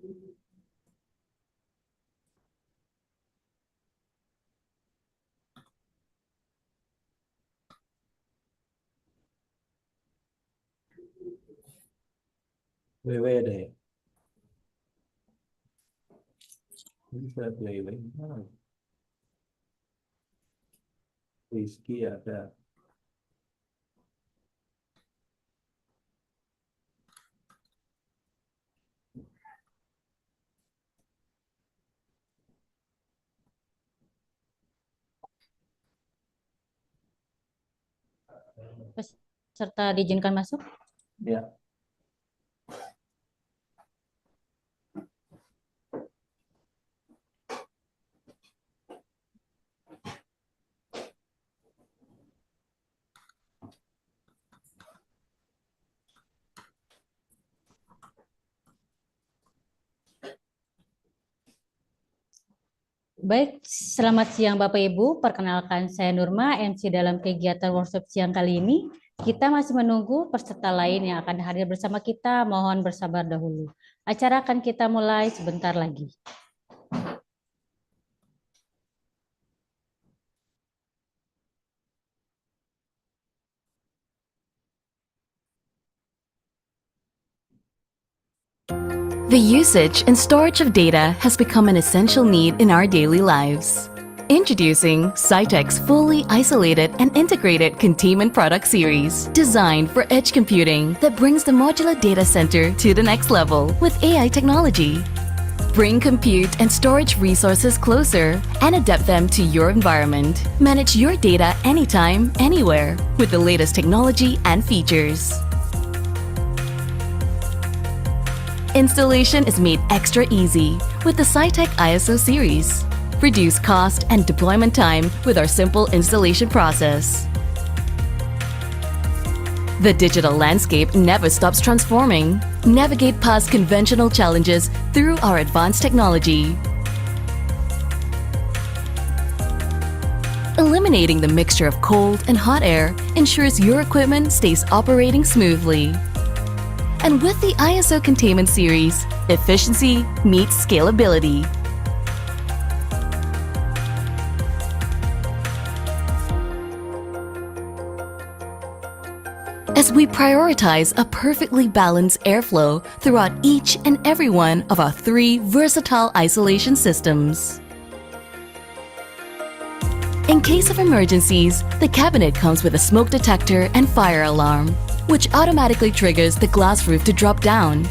WW deh. Bisa WW. Rizky ada. Serta diizinkan masuk. Ya. Baik, selamat siang Bapak Ibu. Perkenalkan saya Nurma, MC dalam kegiatan workshop siang kali ini. Kita masih menunggu peserta lain yang akan hadir bersama kita. Mohon bersabar dahulu. Acara akan kita mulai sebentar lagi. The usage and storage of data has become an essential need in our daily lives. Introducing Scitec's fully isolated and integrated containment product series, designed for edge computing that brings the modular data center to the next level with AI technology. Bring compute and storage resources closer and adapt them to your environment. Manage your data anytime, anywhere with the latest technology and features. Installation is made extra easy with the Scitec ISO series. Reduce cost and deployment time with our simple installation process. The digital landscape never stops transforming. Navigate past conventional challenges through our advanced technology. Eliminating the mixture of cold and hot air ensures your equipment stays operating smoothly. And with the ISO Containment Series, efficiency meets scalability. As we prioritize a perfectly balanced airflow throughout each and every one of our 3 versatile isolation systems. In case of emergencies, the cabinet comes with a smoke detector and fire alarm, which automatically triggers the glass roof to drop down,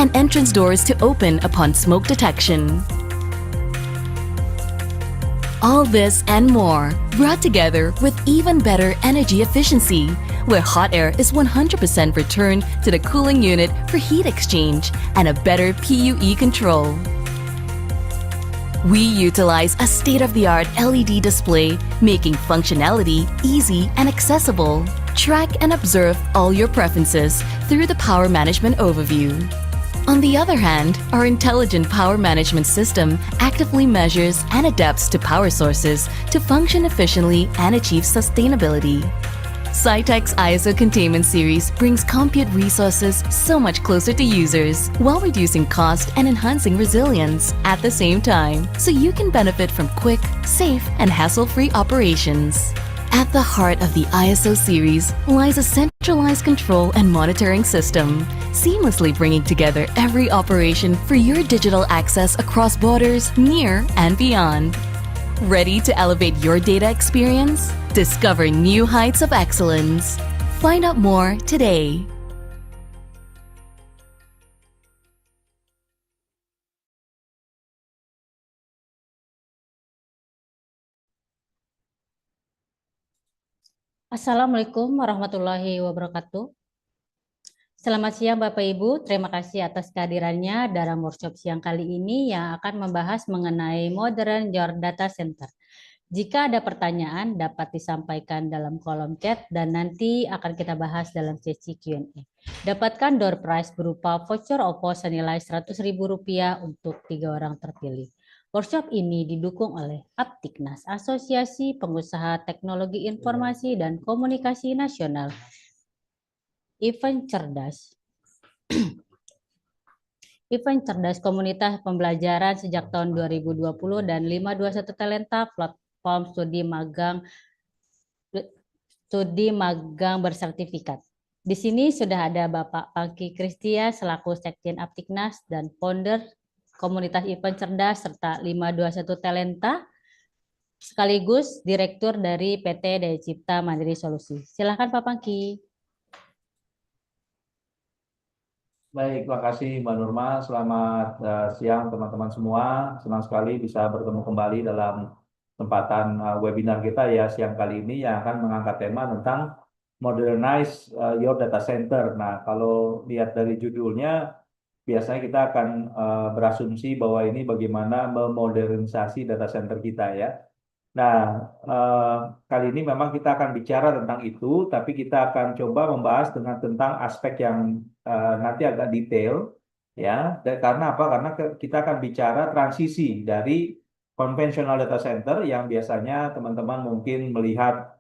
and entrance doors to open upon smoke detection. All this and more brought together with even better energy efficiency, where hot air is 100% returned to the cooling unit for heat exchange and a better PUE control. We utilize a state-of-the-art LED display, making functionality easy and accessible. Track and observe all your preferences through the power management overview. On the other hand, our intelligent power management system actively measures and adapts to power sources to function efficiently and achieve sustainability. Scitec's ISO Containment Series brings compute resources so much closer to users while reducing cost and enhancing resilience at the same time, so you can benefit from quick, safe, and hassle-free operations. At the heart of the ISO series lies a centralized control and monitoring system, seamlessly bringing together every operation for your digital access across borders, near and beyond. Ready to elevate your data experience? Discover new heights of excellence. Find out more today. Assalamualaikum warahmatullahi wabarakatuh. Selamat siang Bapak Ibu, terima kasih atas kehadirannya dalam workshop siang kali ini yang akan membahas mengenai Modern Data Center. Jika ada pertanyaan dapat disampaikan dalam kolom chat dan nanti akan kita bahas dalam sesi Q&A. Dapatkan door prize berupa voucher OPPO senilai Rp100.000 untuk 3 orang terpilih. Workshop ini didukung oleh Aptiknas, Asosiasi Pengusaha Teknologi Informasi dan Komunikasi Nasional, event Cerdas, event Cerdas komunitas pembelajaran sejak tahun 2020 dan 521 Talenta platform studi magang bersertifikat. Di sini sudah ada Bapak Pangki Kristia selaku Sekjen Aptiknas dan founder komunitas event Cerdas serta 521 Talenta sekaligus direktur dari PT Daya Cipta Mandiri Solusi. Silakan Pak Pangki. Baik, terima kasih Mbak Nurma. Selamat siang teman-teman semua. Senang sekali bisa bertemu kembali dalam kesempatan webinar kita ya siang kali ini yang akan mengangkat tema tentang Modernize your Data Center. Nah, kalau lihat dari judulnya, biasanya kita akan berasumsi bahwa ini bagaimana memodernisasi data center kita ya. Nah, kali ini memang kita akan bicara tentang itu, tapi kita akan coba membahas tentang aspek yang nanti agak detail, ya. Dan karena apa? Karena kita akan bicara transisi dari konvensional data center yang biasanya teman-teman mungkin melihat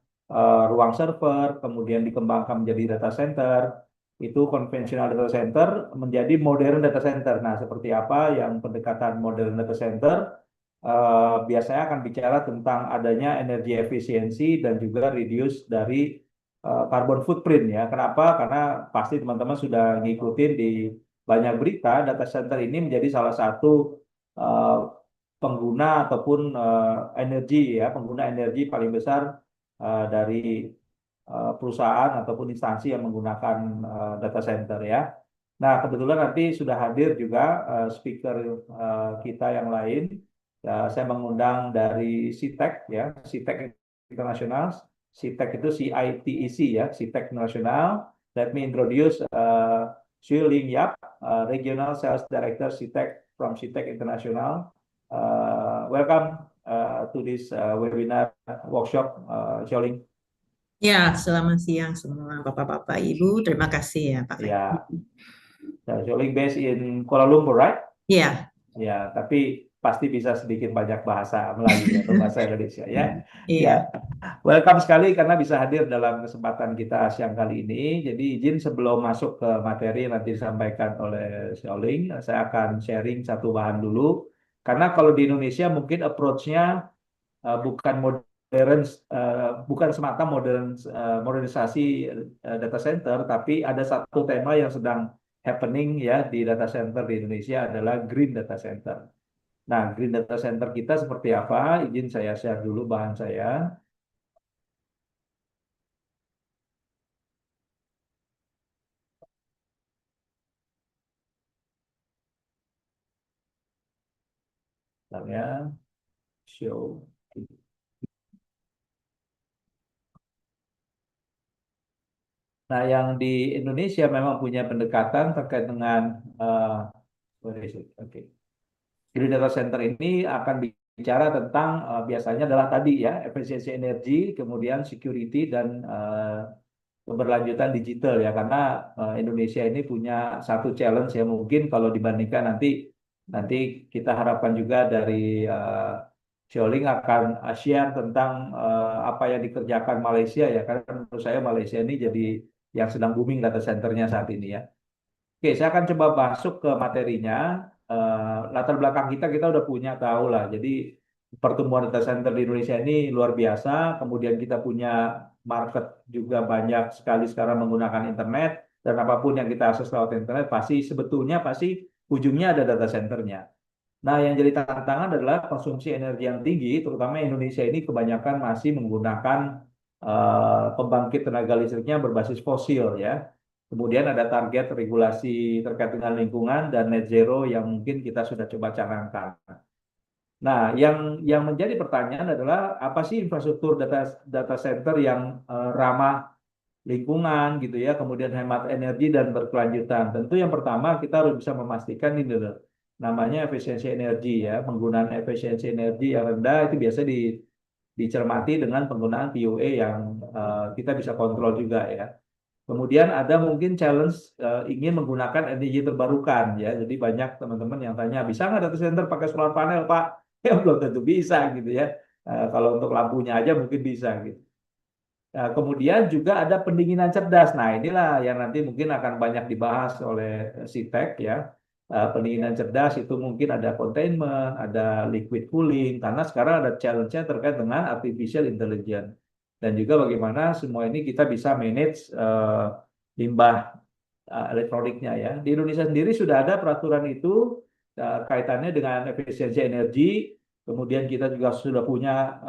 ruang server, kemudian dikembangkan menjadi data center, itu konvensional data center menjadi modern data center. Nah, seperti apa yang pendekatan modern data center? Biasanya akan bicara tentang adanya energi efisiensi dan juga reduce dari carbon footprint ya. Kenapa? Karena pasti teman-teman sudah ngikutin di banyak berita, data center ini menjadi salah satu uh, pengguna ataupun energi ya, pengguna energi paling besar dari perusahaan ataupun instansi yang menggunakan data center ya. Nah, kebetulan nanti sudah hadir juga speaker kita yang lain. Ya, saya mengundang dari Scitec ya, Scitec International. Scitec itu CITEC ya, Scitec International. Let me introduce Xu Ling Yap, Regional Sales Director Scitec from Scitec International. Welcome to this webinar workshop, Xu Ling. Ya, selamat siang semua Bapak-Bapak, Ibu. Terima kasih ya Pak. Ya, Xu Ling based in Kuala Lumpur, right? Ya, Ya, tapi pasti bisa sedikit banyak bahasa Melayu atau bahasa Indonesia ya. iya. Ya, welcome sekali karena bisa hadir dalam kesempatan kita siang kali ini. Jadi izin sebelum masuk ke materi yang nanti disampaikan oleh Xiaoling, saya akan sharing satu bahan dulu. Karena kalau di Indonesia mungkin approach-nya bukan modern, bukan semata modernisasi data center, tapi ada satu tema yang sedang happening ya di data center di Indonesia adalah green data center. Nah, green data center kita seperti apa? Izin saya share dulu bahan saya. Misalnya, show. Nah, yang di Indonesia memang punya pendekatan terkait dengan Oke. Green data center ini akan bicara tentang biasanya adalah tadi ya, efisiensi energi, kemudian security dan keberlanjutan digital ya, karena Indonesia ini punya satu challenge ya, mungkin kalau dibandingkan nanti kita harapkan juga dari Sholing akan share tentang apa yang dikerjakan Malaysia ya, karena menurut saya Malaysia ini jadi yang sedang booming data centernya saat ini ya. Oke, saya akan coba masuk ke materinya. Latar belakang kita udah punya tahu lah. Jadi pertumbuhan data center di Indonesia ini luar biasa. Kemudian kita punya market juga banyak sekali sekarang menggunakan internet. Dan apapun yang kita akses lewat internet sebetulnya pasti ujungnya ada data centernya. Nah, yang jadi tantangan adalah konsumsi energi yang tinggi, terutama Indonesia ini kebanyakan masih menggunakan pembangkit tenaga listriknya berbasis fosil ya. Kemudian ada target regulasi terkait dengan lingkungan dan net zero yang mungkin kita sudah coba canangkan. Nah, yang menjadi pertanyaan adalah apa sih infrastruktur data center yang ramah lingkungan gitu ya, kemudian hemat energi dan berkelanjutan. Tentu yang pertama kita harus bisa memastikan ini dulu. Namanya efisiensi energi ya, penggunaan efisiensi energi yang rendah itu biasa dicermati dengan penggunaan PUE yang kita bisa kontrol juga ya. Kemudian ada mungkin challenge ingin menggunakan energi terbarukan ya. Jadi banyak teman-teman yang tanya, bisa nggak data center pakai solar panel, Pak? Ya belum tentu bisa gitu ya. Kalau untuk lampunya aja mungkin bisa gitu. Nah, kemudian juga ada pendinginan cerdas. Nah, inilah yang nanti mungkin akan banyak dibahas oleh Scitec ya. pendinginan cerdas itu mungkin ada containment, ada liquid cooling, karena sekarang ada challenge-nya terkait dengan artificial intelligence. Dan juga bagaimana semua ini kita bisa manage limbah elektroniknya ya. Di Indonesia sendiri sudah ada peraturan itu kaitannya dengan efisiensi energi. Kemudian kita juga sudah punya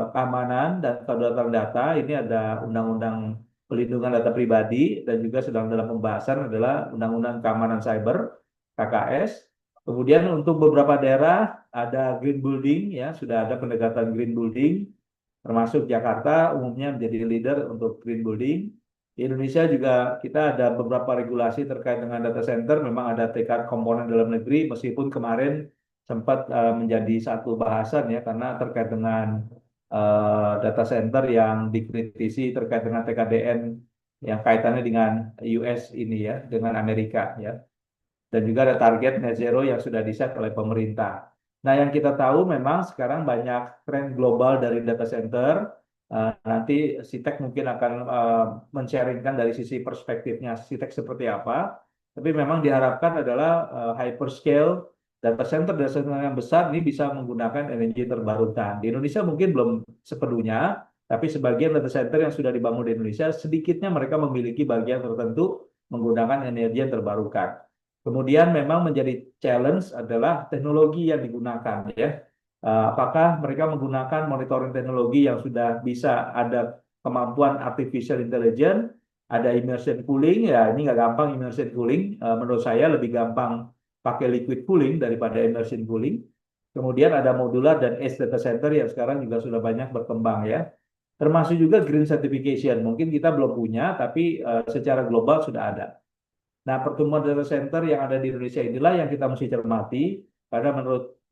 keamanan dan kedaulatan data. Ini ada Undang-Undang Pelindungan Data Pribadi dan juga sedang dalam pembahasan adalah Undang-Undang Keamanan Cyber KKS. Kemudian untuk beberapa daerah ada green building ya, sudah ada pendekatan green building, termasuk Jakarta umumnya menjadi leader untuk green building. Di Indonesia juga kita ada beberapa regulasi terkait dengan data center, memang ada tekad komponen dalam negeri, meskipun kemarin sempat menjadi satu bahasan ya, karena terkait dengan data center yang dikritisi terkait dengan TKDN yang kaitannya dengan US ini ya, dengan Amerika ya. Dan juga ada target net zero yang sudah di-set oleh pemerintah. Nah, yang kita tahu memang sekarang banyak tren global dari data center. Nanti Scitec mungkin akan men-sharingkan dari sisi perspektifnya Scitec seperti apa. Tapi memang diharapkan adalah hyperscale data center yang besar ini bisa menggunakan energi terbarukan. Di Indonesia mungkin belum sepenuhnya, tapi sebagian data center yang sudah dibangun di Indonesia, sedikitnya mereka memiliki bagian tertentu menggunakan energi yang terbarukan. Kemudian memang menjadi challenge adalah teknologi yang digunakan ya. Apakah mereka menggunakan monitoring teknologi yang sudah bisa ada kemampuan artificial intelligence, ada immersion cooling ya, ini nggak gampang immersion cooling. Menurut saya lebih gampang pakai liquid cooling daripada immersion cooling. Kemudian ada modular dan edge data center yang sekarang juga sudah banyak berkembang ya. Termasuk juga green certification, mungkin kita belum punya tapi secara global sudah ada. Nah, pertumbuhan data center yang ada di Indonesia inilah yang kita mesti cermati, karena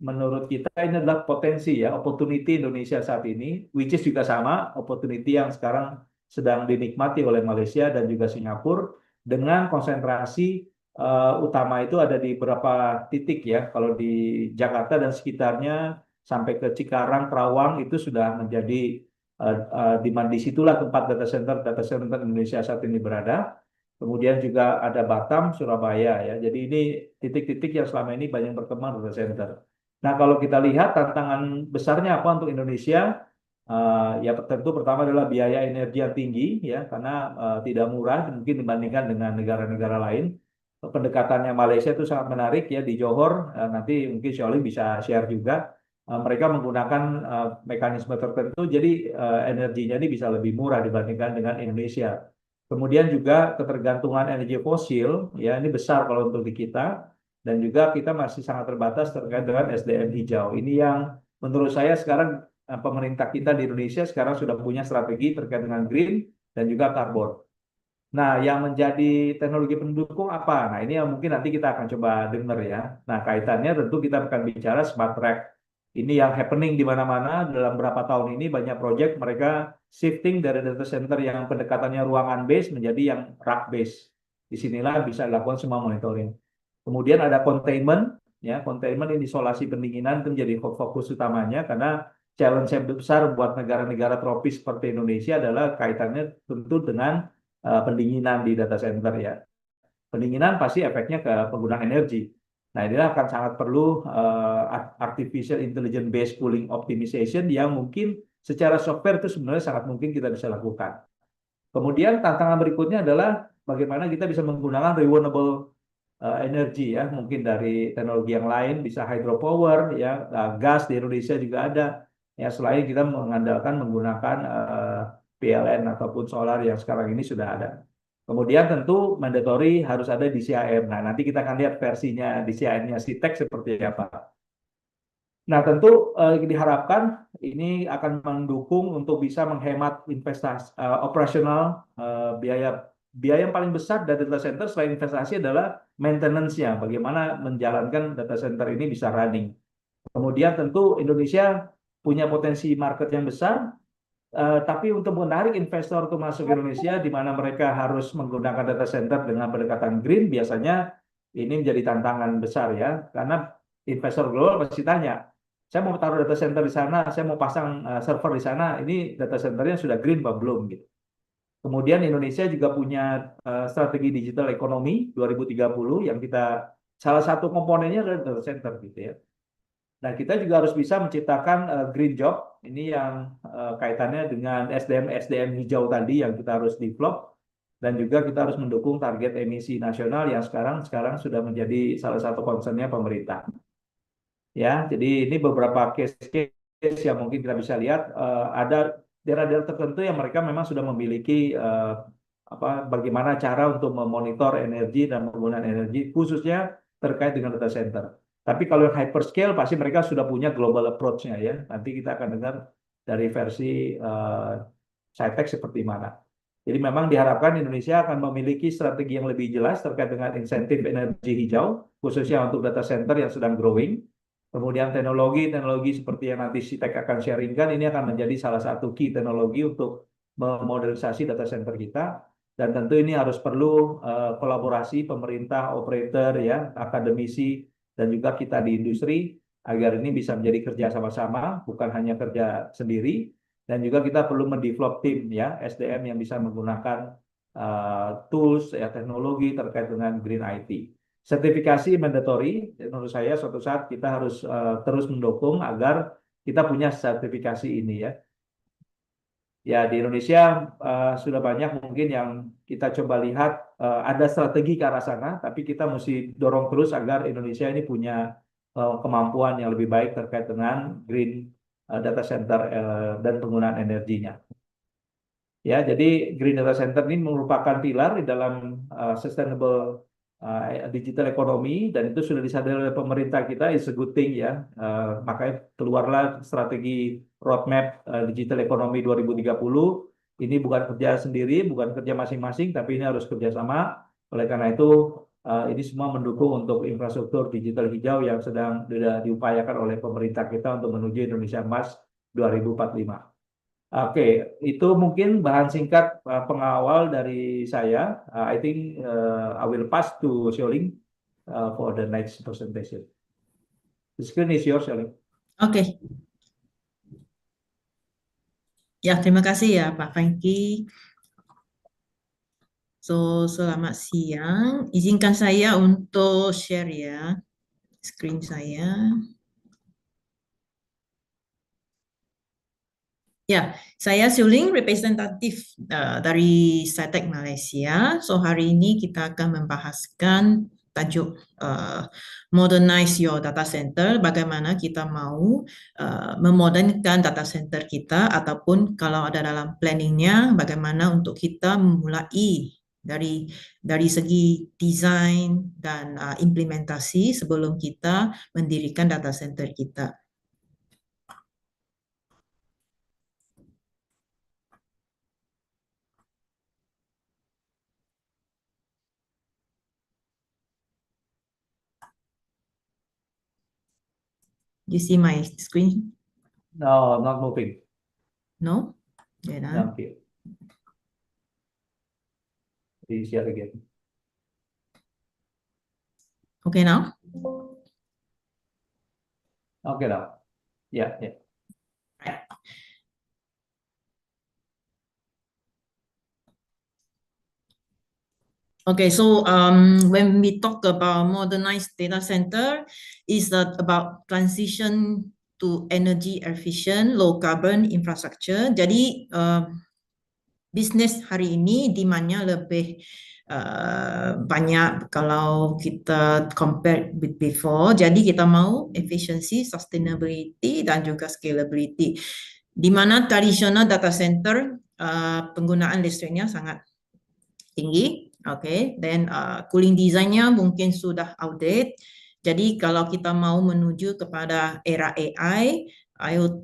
menurut kita ini adalah potensi ya, opportunity Indonesia saat ini, which is juga sama, opportunity yang sekarang sedang dinikmati oleh Malaysia dan juga Singapura, dengan konsentrasi utama itu ada di beberapa titik ya. Kalau di Jakarta dan sekitarnya sampai ke Cikarang, Kerawang itu sudah menjadi di mana disitulah tempat data center Indonesia saat ini berada. Kemudian juga ada Batam, Surabaya ya. Jadi ini titik-titik yang selama ini banyak berkembang data center. Nah, kalau kita lihat tantangan besarnya apa untuk Indonesia, ya tentu pertama adalah biaya energi yang tinggi ya, karena tidak murah mungkin dibandingkan dengan negara-negara lain. Pendekatannya Malaysia itu sangat menarik ya, di Johor, nanti mungkin Syoli bisa share juga. Mereka menggunakan mekanisme tertentu, jadi energinya ini bisa lebih murah dibandingkan dengan Indonesia. Kemudian juga ketergantungan energi fosil, ya ini besar kalau untuk di kita, dan juga kita masih sangat terbatas terkait dengan SDM hijau. Ini yang menurut saya sekarang pemerintah kita di Indonesia sekarang sudah punya strategi terkait dengan green dan juga karbon. Nah, yang menjadi teknologi pendukung apa? Nah, ini yang mungkin nanti kita akan coba dengar ya. Nah, kaitannya tentu kita akan bicara smart track. Ini yang happening di mana-mana dalam beberapa tahun ini, banyak proyek mereka shifting dari data center yang pendekatannya ruangan base menjadi yang rack base. Disinilah bisa dilakukan semua monitoring. Kemudian ada containment, ya containment ini isolasi pendinginan itu menjadi fokus utamanya, karena challenge yang besar buat negara-negara tropis seperti Indonesia adalah kaitannya tentu dengan pendinginan di data center ya. Pendinginan pasti efeknya ke penggunaan energi. Nah, inilah akan sangat perlu artificial intelligence based cooling optimization yang mungkin secara software itu sebenarnya sangat mungkin kita bisa lakukan. Kemudian tantangan berikutnya adalah bagaimana kita bisa menggunakan renewable energy ya, mungkin dari teknologi yang lain, bisa hydropower ya, gas di Indonesia juga ada ya, selain kita mengandalkan menggunakan PLN ataupun solar yang sekarang ini sudah ada. Kemudian tentu mandatory harus ada DCIM. Nah, nanti kita akan lihat versinya DCIM-nya Scitec seperti apa. Nah, tentu diharapkan ini akan mendukung untuk bisa menghemat investasi operasional, biaya yang paling besar dari data center selain investasi adalah maintenance-nya. Bagaimana menjalankan data center ini bisa running. Kemudian tentu Indonesia punya potensi market yang besar. Tapi untuk menarik investor untuk masuk ke Indonesia, di mana mereka harus menggunakan data center dengan pendekatan green, biasanya ini menjadi tantangan besar ya, karena investor global pasti tanya, saya mau taruh data center di sana, saya mau pasang server di sana, ini data centernya sudah green apa belum gitu. Kemudian Indonesia juga punya strategi digital ekonomi 2030 yang kita salah satu komponennya adalah data center gitu ya. Nah, kita juga harus bisa menciptakan green job. Ini yang kaitannya dengan SDM hijau tadi yang kita harus develop, dan juga kita harus mendukung target emisi nasional yang sekarang sudah menjadi salah satu concernnya pemerintah. Ya, jadi ini beberapa case yang mungkin kita bisa lihat, ada daerah-daerah tertentu yang mereka memang sudah memiliki bagaimana cara untuk memonitor energi dan penggunaan energi khususnya terkait dengan data center. Tapi kalau yang hyperscale pasti mereka sudah punya global approach-nya ya. Nanti kita akan dengar dari versi Scitec seperti mana. Jadi memang diharapkan Indonesia akan memiliki strategi yang lebih jelas terkait dengan insentif energi hijau, khususnya untuk data center yang sedang growing. Kemudian teknologi seperti yang nanti Scitec akan sharingkan, ini akan menjadi salah satu key teknologi untuk memodernisasi data center kita. Dan tentu ini harus perlu kolaborasi pemerintah, operator, ya, akademisi, dan juga kita di industri, agar ini bisa menjadi kerja sama-sama, bukan hanya kerja sendiri. Dan juga kita perlu mendevelop tim, ya, SDM yang bisa menggunakan tools, ya, teknologi terkait dengan green IT. Sertifikasi mandatory, menurut saya suatu saat kita harus terus mendukung agar kita punya sertifikasi ini ya. Ya, di Indonesia sudah banyak mungkin yang kita coba lihat ada strategi ke arah sana, tapi kita mesti dorong terus agar Indonesia ini punya kemampuan yang lebih baik terkait dengan green data center dan penggunaan energinya. Ya, jadi green data center ini merupakan pilar di dalam sustainable digital economy, dan itu sudah disadari oleh pemerintah kita, is a good thing ya. Makanya keluarlah strategi roadmap digital economy 2030. Ini bukan kerja sendiri, bukan kerja masing-masing, tapi ini harus kerjasama. Oleh karena itu ini semua mendukung untuk infrastruktur digital hijau yang sedang diupayakan oleh pemerintah kita untuk menuju Indonesia Emas 2045. Oke, itu mungkin bahan singkat pengawal dari saya. I think I will pass to Xiaoling for the next presentation. The screen is yours, Xiaoling. Oke. Ya, terima kasih ya Pak Franky. So, selamat siang. Izinkan saya untuk share ya screen saya. Ya, saya Suling, representatif dari Scitec Malaysia. So, hari ini kita akan membahaskan tajuk Modernize Your Data Center, bagaimana kita mau memodernkan data center kita, ataupun kalau ada dalam planningnya, bagaimana untuk kita memulai dari segi desain dan implementasi sebelum kita mendirikan data center kita. You see my screen? No, not moving. No? Wait, No, here. Please share again. Okay now? Okay, now. Yeah, yeah. Okay, so when we talk about modernized data center, is that about transition to energy efficient, low carbon infrastructure. Jadi bisnis hari ini demand-nya lebih banyak kalau kita compare with before. Jadi kita mau efficiency, sustainability, dan juga scalability. Di mana tradisional data center penggunaan listriknya sangat tinggi. Oke, dan cooling design-nya mungkin sudah outdated. Jadi kalau kita mau menuju kepada era AI, IoT,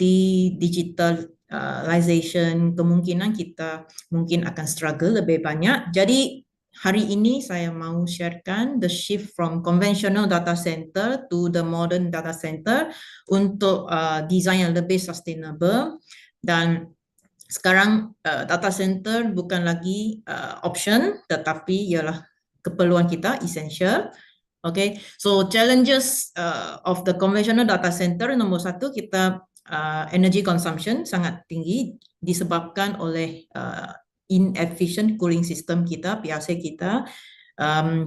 digitalization, kemungkinan kita mungkin akan struggle lebih banyak. Jadi hari ini saya mau sharekan the shift from conventional data center to the modern data center untuk desain yang lebih sustainable. Dan sekarang data center bukan lagi option, tetapi ialah keperluan kita, essential. Okay, so challenges of the conventional data center, nomor satu, kita energy consumption sangat tinggi disebabkan oleh inefficient cooling system kita, PAC kita,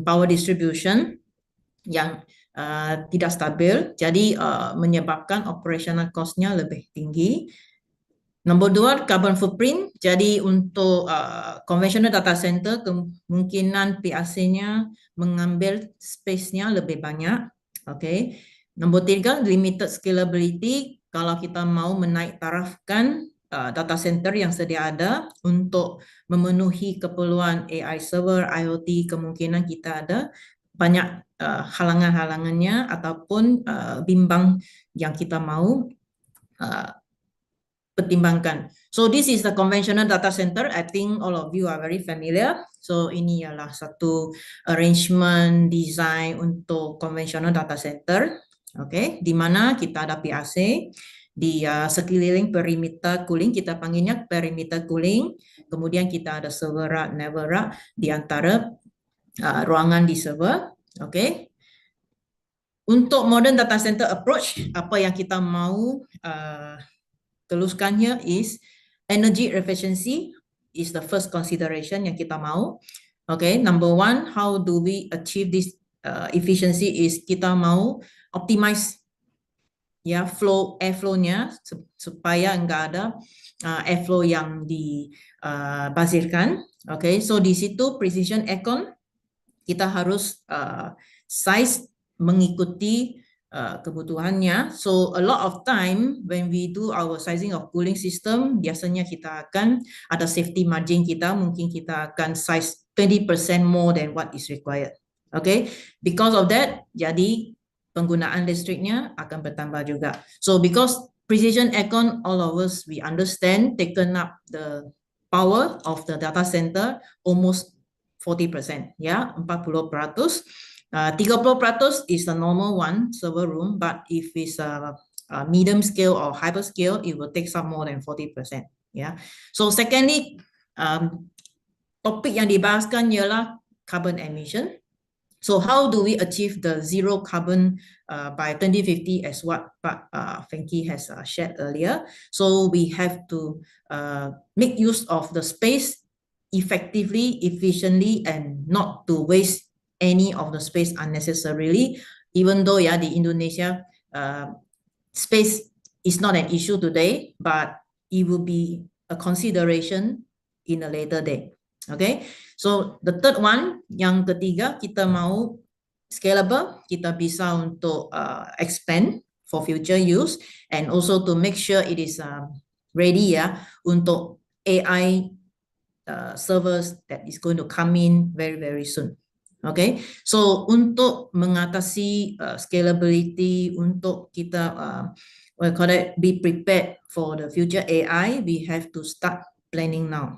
power distribution. yang tidak stabil, jadi menyebabkan operational cost-nya lebih tinggi. Nombor 2, carbon footprint. Jadi untuk conventional data center, kemungkinan PAC-nya mengambil space-nya lebih banyak. Okay. Nombor 3, limited scalability. Kalau kita mau menaik tarafkan data center yang sedia ada untuk memenuhi keperluan AI server, IoT, kemungkinan kita ada banyak halangan-halangannya ataupun bimbang yang kita mau pertimbangkan. So this is the conventional data center. I think all of you are very familiar. So ini ialah satu arrangement design untuk conventional data center. Okay, di mana kita ada PAC di sekeliling perimeter cooling, kita panggilnya perimeter cooling. Kemudian kita ada server rack, network rack di antara ruangan di server. Okay. Untuk modern data center approach, apa yang kita mau teluskannya is energy efficiency is the first consideration yang kita mau. Okay, number 1, how do we achieve this efficiency is kita mau optimize airflow-nya supaya enggak ada airflow yang dibazirkan. Okay, so di situ precision aircon kita harus size mengikuti kebutuhannya. So a lot of time when we do our sizing of cooling system, biasanya kita akan ada safety margin kita, mungkin kita akan size 20% more than what is required. Okay, because of that, jadi penggunaan listriknya akan bertambah juga. So because precision aircon, all of us we understand taken up the power of the data center almost 40%, ya, 40%. 30% is the normal one, server room, but if it's a medium scale or hyper scale, it will take some more than 40%. Yeah. So secondly, topik yang dibahaskan ialah carbon emission. So how do we achieve the zero carbon by 2050 as what Pak Frankie has shared earlier? So we have to make use of the space effectively, efficiently, and not to waste any of the space unnecessarily. Even though di Indonesia space is not an issue today, but it will be a consideration in a later day. Okay, so the third one, yang ketiga, kita mau scalable, kita bisa untuk expand for future use, and also to make sure it is ready untuk AI servers that is going to come in very, very soon. Okay, so untuk mengatasi scalability, untuk kita be prepared for the future AI, we have to start planning now.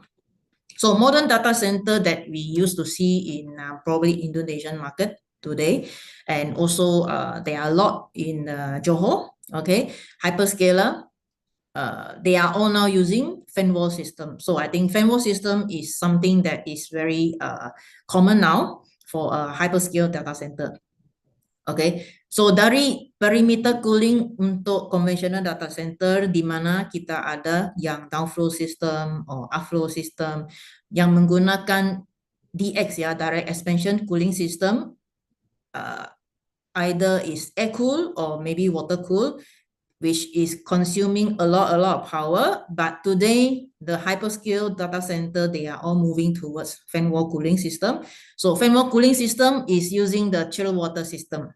So modern data center that we used to see in probably Indonesian market today, and also there are a lot in Johor. Okay, hyperscaler, they are all now using fan wall system. So I think fan wall system is something that is very common now for a hyperscale data center. Okay, so dari perimeter cooling untuk conventional data center, di mana kita ada yang downflow system or upflow system yang menggunakan DX direct expansion cooling system, either is air cool or maybe water cool, which is consuming a lot of power. But today, the hyperscale data center, they are all moving towards fan wall cooling system. So fan wall cooling system is using the chill water system.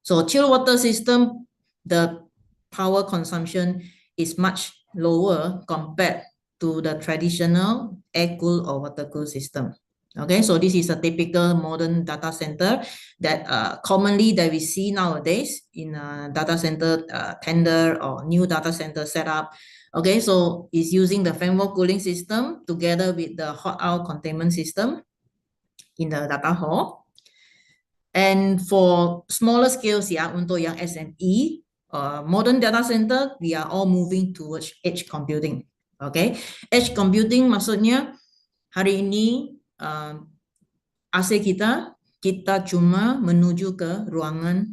So chill water system, the power consumption is much lower compared to the traditional air cool or water cool system. Okay, so this is a typical modern data center that commonly that we see nowadays in a data center tender or new data center setup. Okay, so it's using the fan wall cooling system together with the hot air containment system in the data hall. And for smaller scales, untuk yang SME, modern data center, we are all moving towards edge computing. Okay, edge computing maksudnya hari ini AC kita cuma menuju ke ruangan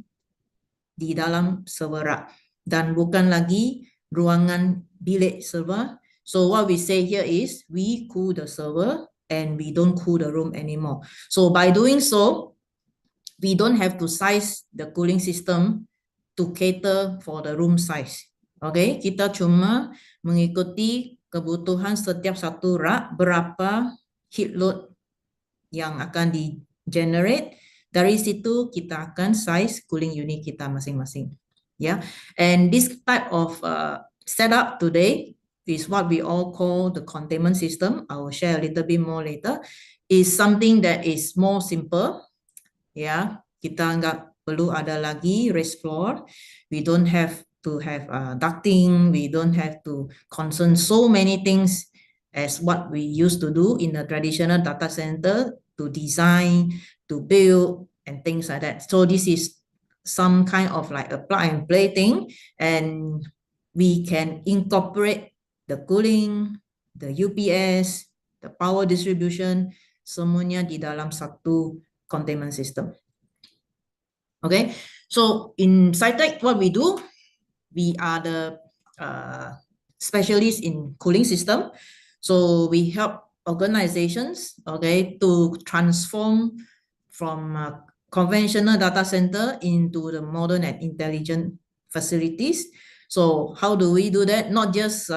di dalam server rack dan bukan lagi ruangan bilik server. So what we say here is we cool the server and we don't cool the room anymore. So by doing so, we don't have to size the cooling system to cater for the room size. Okay, kita cuma mengikuti kebutuhan setiap satu rak, berapa heat load yang akan di-generate. Dari situ kita akan size cooling unit kita masing-masing. Yeah, and this type of setup today is what we all call the containment system. I will share a little bit more later. Is something that is more simple. Ya, kita nggak perlu ada lagi raised floor. We don't have to have ducting. We don't have to concern so many things as what we used to do in a traditional data center to design, to build, and things like that. So this is some kind of like a plug and play thing, and we can incorporate the cooling, the UPS, the power distribution, semuanya di dalam satu containment system. Okay, so in Scitec, what we do, we are the specialists in cooling system. So we help organizations, okay, to transform from conventional data center into the modern and intelligent facilities. So how do we do that? Not just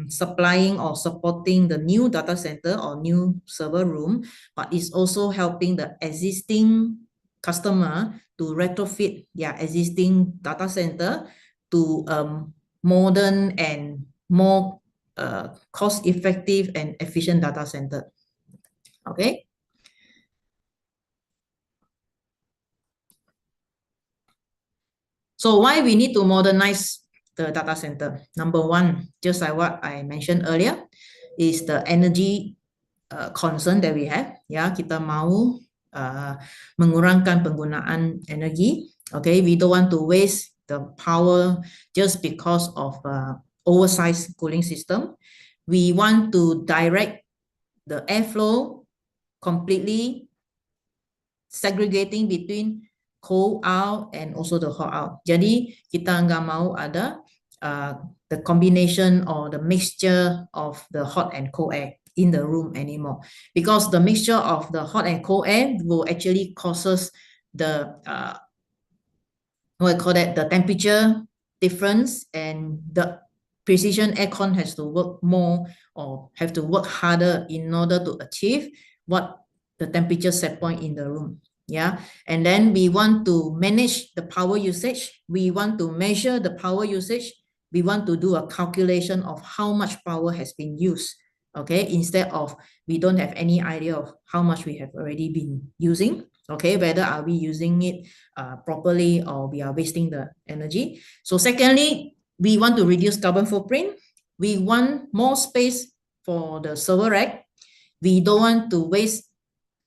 supplying or supporting the new data center or new server room, but it's also helping the existing customer to retrofit their existing data center to modern and more cost-effective and efficient data center. Okay. So why we need to modernize the data center? Number one, just like what I mentioned earlier, is the energy concern that we have. Ya, kita mau mengurangkan penggunaan energi. Okay, we don't want to waste the power just because of oversized cooling system. We want to direct the airflow completely, segregating between cold out and also the hot out. Jadi kita nggak mau ada the combination or the mixture of the hot and cold air in the room anymore, because the mixture of the hot and cold air will actually causes the what I call that, the temperature difference, and the precision aircon has to work more or have to work harder in order to achieve what the temperature set point in the room. Yeah, and then we want to manage the power usage. We want to measure the power usage. We want to do a calculation of how much power has been used. Okay, instead of we don't have any idea of how much we have already been using. Okay, whether are we using it properly or we are wasting the energy. So secondly, we want to reduce carbon footprint. We want more space for the server rack. We don't want to waste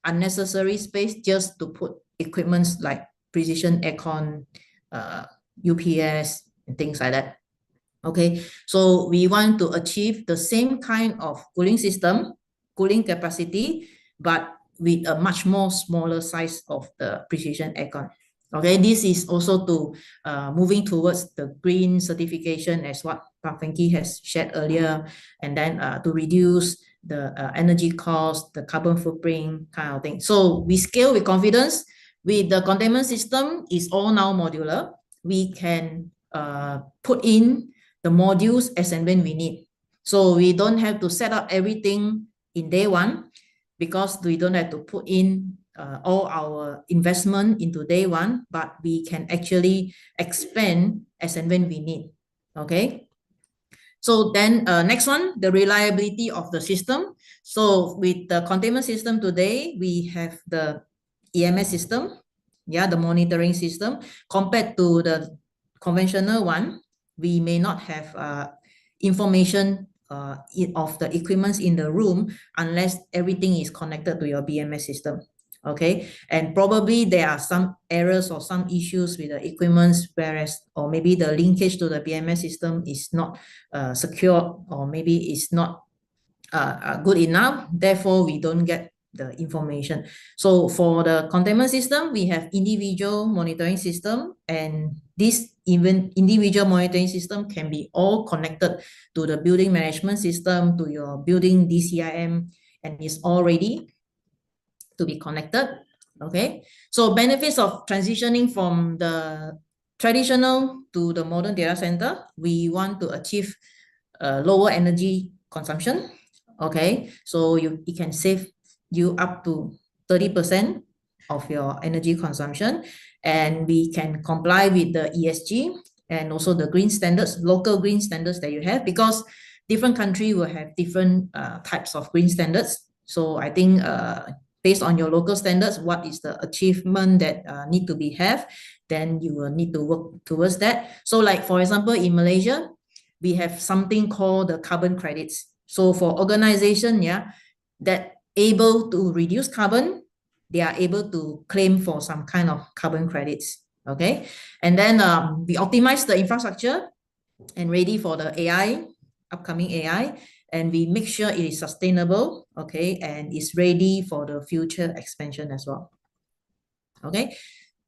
unnecessary space just to put equipments like precision aircon, UPS, and things like that. Okay, so we want to achieve the same kind of cooling system, cooling capacity, but with a much more smaller size of the precision aircon. Okay, this is also to moving towards the green certification, as what Pak Frankie has shared earlier, and then to reduce the energy cost, the carbon footprint kind of thing. So we scale with confidence. With the containment system, is all now modular. We can put in the modules as and when we need. So we don't have to set up everything in day one, because we don't have to put in all our investment into day one, but we can actually expand as and when we need. Okay. So then next one, the reliability of the system. So with the containment system today, we have the EMS system, yeah, the monitoring system. Compared to the conventional one, we may not have information of the equipments in the room unless everything is connected to your BMS system. Okay, and probably there are some errors or some issues with the equipments, whereas or maybe the linkage to the BMS system is not secure, or maybe it's not good enough. Therefore, we don't get the information. So for the containment system, we have individual monitoring system, and this even individual monitoring system can be all connected to the building management system, to your building DCIM, and is all ready to be connected. Okay, so benefits of transitioning from the traditional to the modern data center, we want to achieve lower energy consumption. Okay, so it can save you up to 30% of your energy consumption, and we can comply with the ESG and also the green standards, local green standards that you have, because different country will have different types of green standards. So I think based on your local standards, what is the achievement that need to be have, then you will need to work towards that. So like, for example, in Malaysia, we have something called the carbon credits. So for organization, yeah, that able to reduce carbon, they are able to claim for some kind of carbon credits. Okay, and then we optimize the infrastructure and ready for the AI, upcoming AI, and we make sure it is sustainable, okay, and is ready for the future expansion as well. Okay,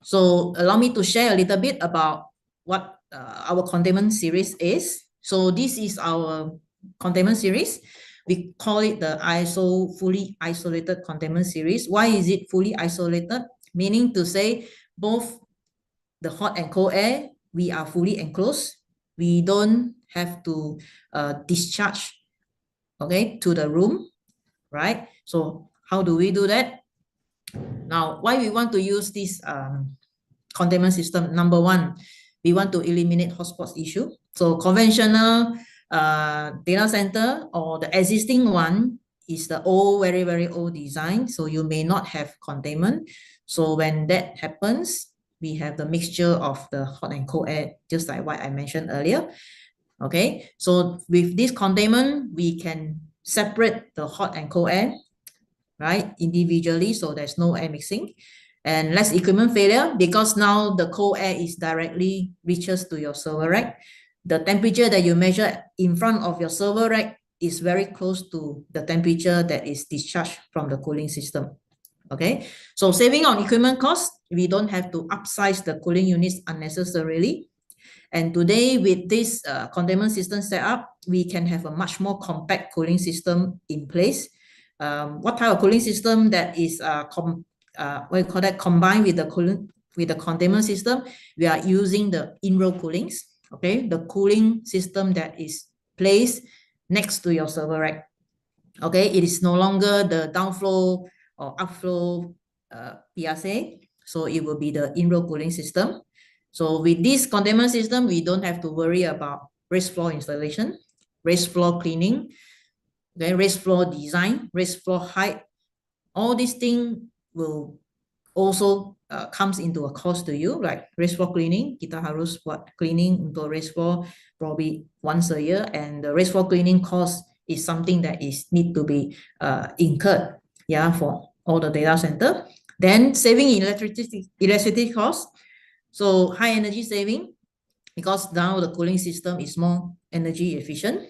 so allow me to share a little bit about what our containment series is. So this is our containment series. We call it the ISO fully isolated containment series. Why is it fully isolated? Meaning to say both the hot and cold air, we are fully enclosed. We don't have to discharge, okay, to the room, right? So how do we do that? Now, why we want to use this containment system? Number one, we want to eliminate hotspots issue. So conventional data center or the existing one is the old, very, very old design. So you may not have containment. So when that happens, we have the mixture of the hot and cold air, just like what I mentioned earlier. Okay, so with this containment, we can separate the hot and cold air, right, individually, so there's no air mixing, and less equipment failure, because now the cold air is directly reaches to your server rack. The temperature that you measure in front of your server rack is very close to the temperature that is discharged from the cooling system. Okay, so saving on equipment costs, we don't have to upsize the cooling units unnecessarily. And today, with this containment system setup, we can have a much more compact cooling system in place. What type of cooling system that is what you call that, combined with the cooling, with the containment system? We are using the in-row coolings. Okay, the cooling system that is placed next to your server rack. Okay, it is no longer the downflow or upflow PSA, so it will be the in-row cooling system. So with this containment system, we don't have to worry about raised floor installation, raised floor cleaning, then raised floor design, raised floor height. All these things will also comes into a cost to you, like raised floor cleaning. Kita harus buat cleaning untuk raised floor probably once a year, and the raised floor cleaning cost is something that is need to be incurred, yeah, for all the data center. Then saving electricity costs. So high energy saving, because now the cooling system is more energy efficient.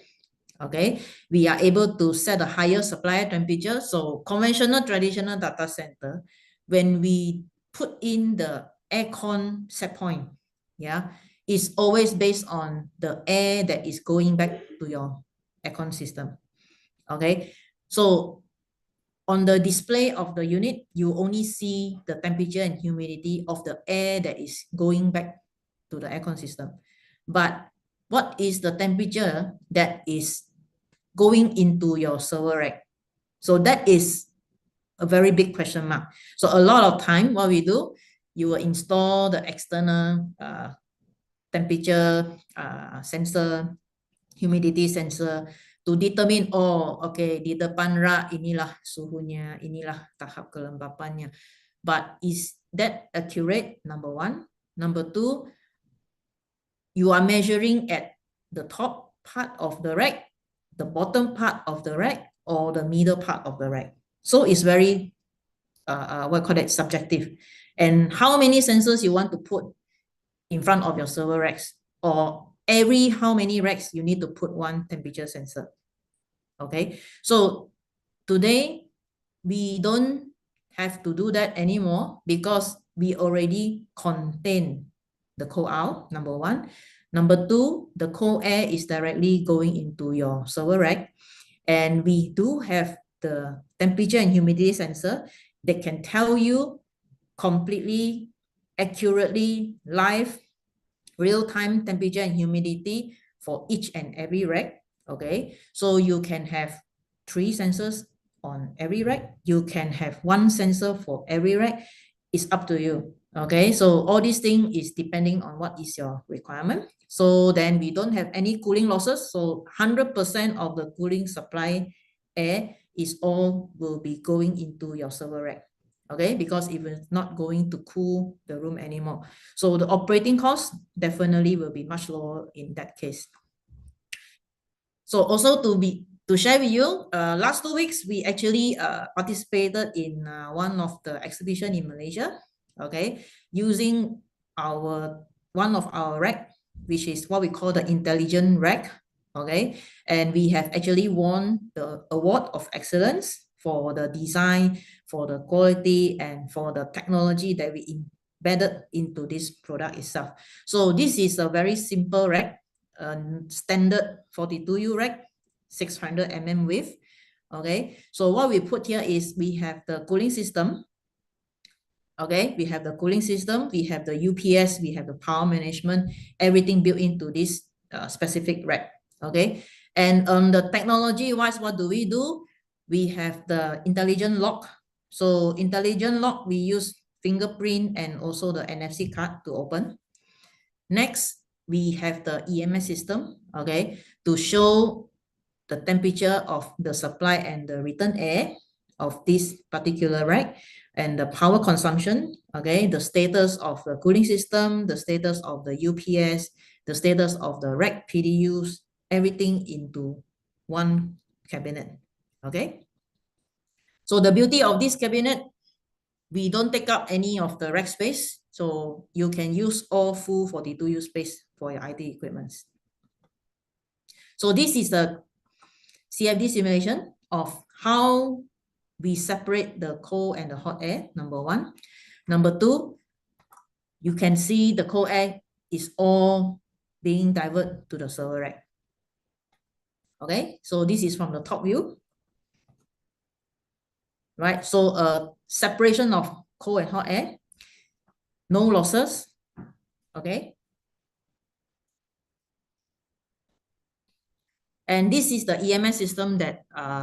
Okay, we are able to set a higher supply temperature. So conventional, traditional data center, when we put in the aircon set point, yeah, it's always based on the air that is going back to your aircon system. Okay, so on the display of the unit, you only see the temperature and humidity of the air that is going back to the aircon system. But what is the temperature that is going into your server rack? So that is a very big question mark. So a lot of time, what we do, you will install the external temperature sensor, humidity sensor, to determine, oh, okay, di depan rak inilah suhunya, inilah tahap kelembapannya. But is that accurate? Number one. Number two, you are measuring at the top part of the rack, the bottom part of the rack, or the middle part of the rack. So it's very, what call it, subjective. And how many sensors you want to put in front of your server racks, or every how many racks you need to put one temperature sensor. Okay, so today we don't have to do that anymore, because we already contain the cold out, number one. Number two, the cold air is directly going into your server rack, and we do have the temperature and humidity sensor that can tell you completely, accurately, live, real-time temperature and humidity for each and every rack. Okay, so you can have 3 sensors on every rack. You can have 1 sensor for every rack. It's up to you. Okay, so all these things is depending on what is your requirement. So then we don't have any cooling losses. So 100% of the cooling supply air is all will be going into your server rack. Okay, because if it's not going to cool the room anymore. So the operating cost definitely will be much lower in that case. So also to share with you, last 2 weeks, we actually participated in one of the exhibition in Malaysia, okay, using one of our rack, which is what we call the intelligent rack, okay, and we have actually won the award of excellence for the design, for the quality, and for the technology that we embedded into this product itself. So this is a very simple rack, standard 42U rack, 600 mm width. Okay, so what we put here is we have the cooling system. Okay, we have the cooling system, we have the UPS, we have the power management, everything built into this specific rack. Okay, and on the technology wise, what do? We have the intelligent lock. So intelligent lock, we use fingerprint and also the NFC card to open. Next, we have the EMS system, okay, to show the temperature of the supply and the return air of this particular rack, and the power consumption, okay, the status of the cooling system, the status of the UPS, the status of the rack PDUs, everything into one cabinet, okay. So the beauty of this cabinet, we don't take up any of the rack space, so you can use all full 42U space for your IT equipment. So this is the CFD simulation of how we separate the cold and the hot air, number 1. Number 2, you can see the cold air is all being diverted to the server rack. Okay, so this is from the top view. Right, so separation of cold and hot air, no losses. Okay. And this is the EMS system that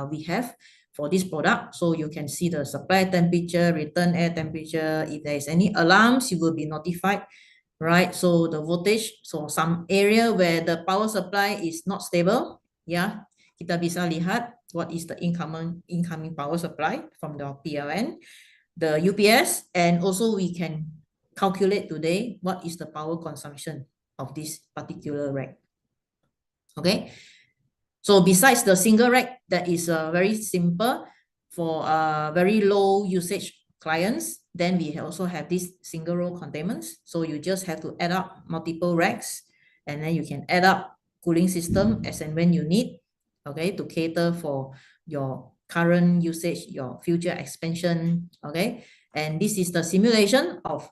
we have for this product. So you can see the supply temperature, return air temperature. If there is any alarms, you will be notified, right? So the voltage, so some area where the power supply is not stable, yeah, kita bisa lihat what is the incoming power supply from the PLN, the UPS, and also we can calculate today what is the power consumption of this particular rack. Okay. So besides the single rack, that is very simple for very low usage clients, then we also have this single row containments. So you just have to add up multiple racks, and then you can add up cooling system as and when you need, okay, to cater for your current usage, your future expansion, okay. And this is the simulation of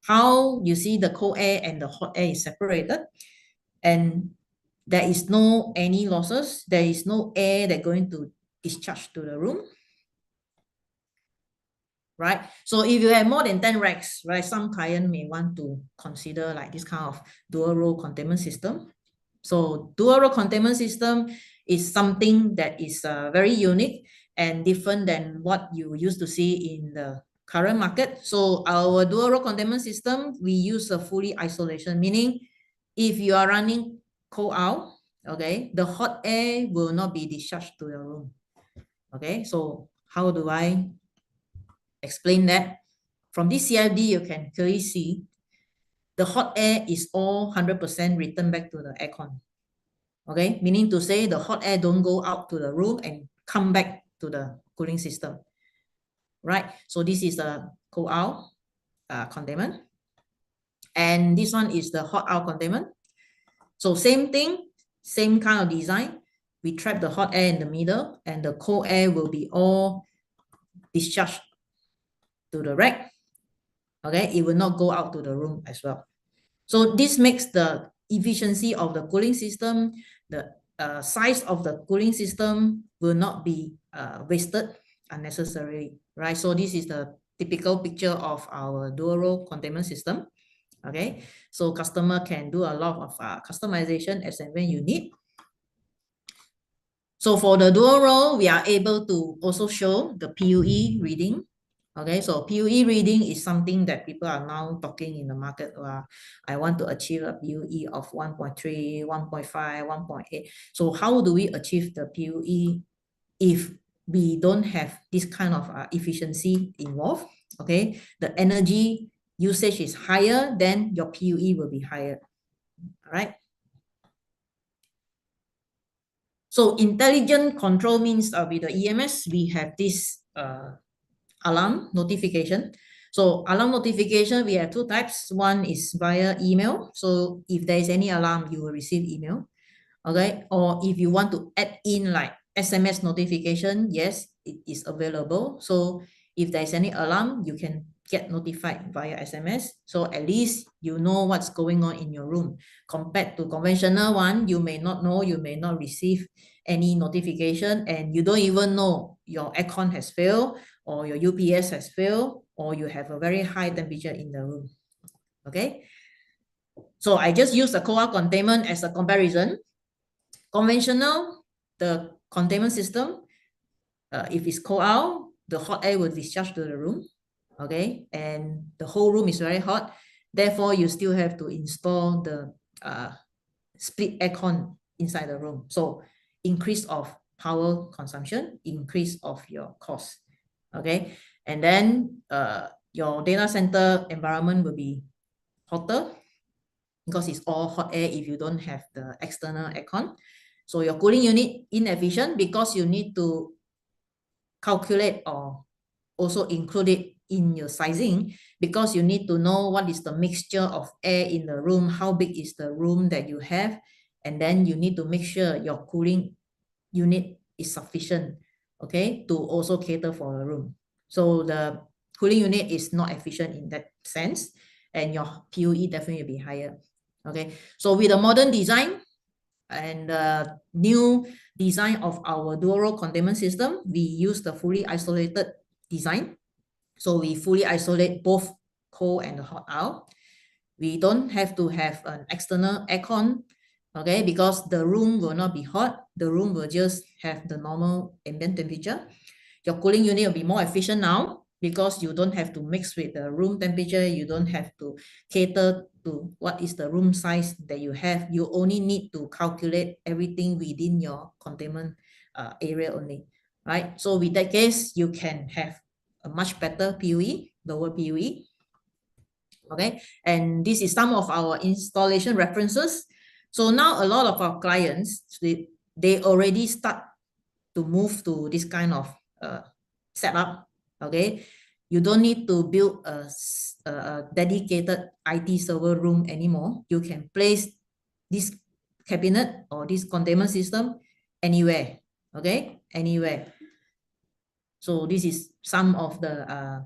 how you see the cold air and the hot air is separated, and there is no any losses. There is no air that going to discharge to the room, right? So if you have more than 10 racks, right, some client may want to consider like this kind of dual row containment system. So dual row containment system is something that is very unique and different than what you used to see in the current market. So our dual row containment system, we use a fully isolation, meaning if you are running cold out, okay, the hot air will not be discharged to your room. Okay, so how do I explain that? From this CFD, you can clearly see the hot air is all 100% returned back to the aircon. Okay, meaning to say the hot air don't go out to the room and come back to the cooling system. Right, so this is the cold out containment, and this one is the hot out containment. So same thing, same kind of design. We trap the hot air in the middle, and the cold air will be all discharged to the rack. Okay, it will not go out to the room as well. So this makes the efficiency of the cooling system, the size of the cooling system will not be wasted unnecessarily, right? So this is the typical picture of our dual role containment system. Okay, so customer can do a lot of customization as and when you need. So for the dual role, we are able to also show the PUE reading. Okay, so PUE reading is something that people are now talking in the market. I want to achieve a PUE of 1.3, 1.5, 1.8. So how do we achieve the PUE if we don't have this kind of efficiency involved? Okay, the energy usage is higher, then your PUE will be higher. All right. So intelligent control means with the EMS, we have this alarm notification. So alarm notification, we have two types. One is via email. So if there is any alarm, you will receive email. Okay. Or if you want to add in like SMS notification, yes, it is available. So if there is any alarm, you can get notified via SMS. So at least you know what's going on in your room. Compared to conventional one, you may not know, you may not receive any notification, and you don't even know your aircon has failed, or your UPS has failed, or you have a very high temperature in the room. Okay. So I just use the cold containment as a comparison. Conventional, the containment system, if it's cold out, the hot air will discharge to the room. Okay, and the whole room is very hot. Therefore, you still have to install the split aircon inside the room. So increase of power consumption, increase of your cost. Okay, and then your data center environment will be hotter because it's all hot air if you don't have the external aircon. So your cooling unit inefficient because you need to calculate or also include it in your sizing, because you need to know what is the mixture of air in the room, how big is the room that you have, and then you need to make sure your cooling unit is sufficient, okay, to also cater for the room. So the cooling unit is not efficient in that sense, and your PUE definitely will be higher. Okay, so with the modern design and the new design of our dual role containment system, we use the fully isolated design. So we fully isolate both cold and hot out. We don't have to have an external aircon, okay, because the room will not be hot. The room will just have the normal ambient temperature. Your cooling unit will be more efficient now because you don't have to mix with the room temperature. You don't have to cater to what is the room size that you have. You only need to calculate everything within your containment area only, right? So with that case, you can have a much better PUE, lower PUE. Okay, and this is some of our installation references. So now a lot of our clients, they already start to move to this kind of setup. Okay, you don't need to build a dedicated IT server room anymore. You can place this cabinet or this containment system anywhere. Okay, anywhere. So this is some of the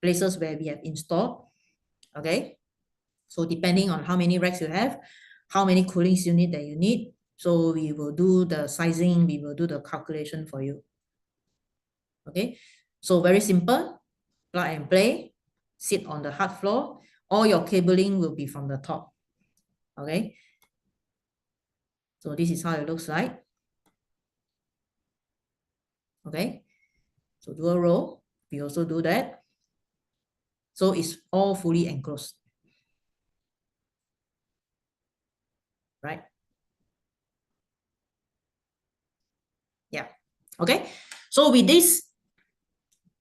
places where we have installed. Okay, so depending on how many racks you have, how many cooling units that you need, so we will do the sizing, we will do the calculation for you. Okay, so very simple, plug and play, sit on the hard floor. All your cabling will be from the top. Okay, so this is how it looks like. Okay, so dual row, we also do that. So it's all fully enclosed. Right? Yeah. Okay, so with this,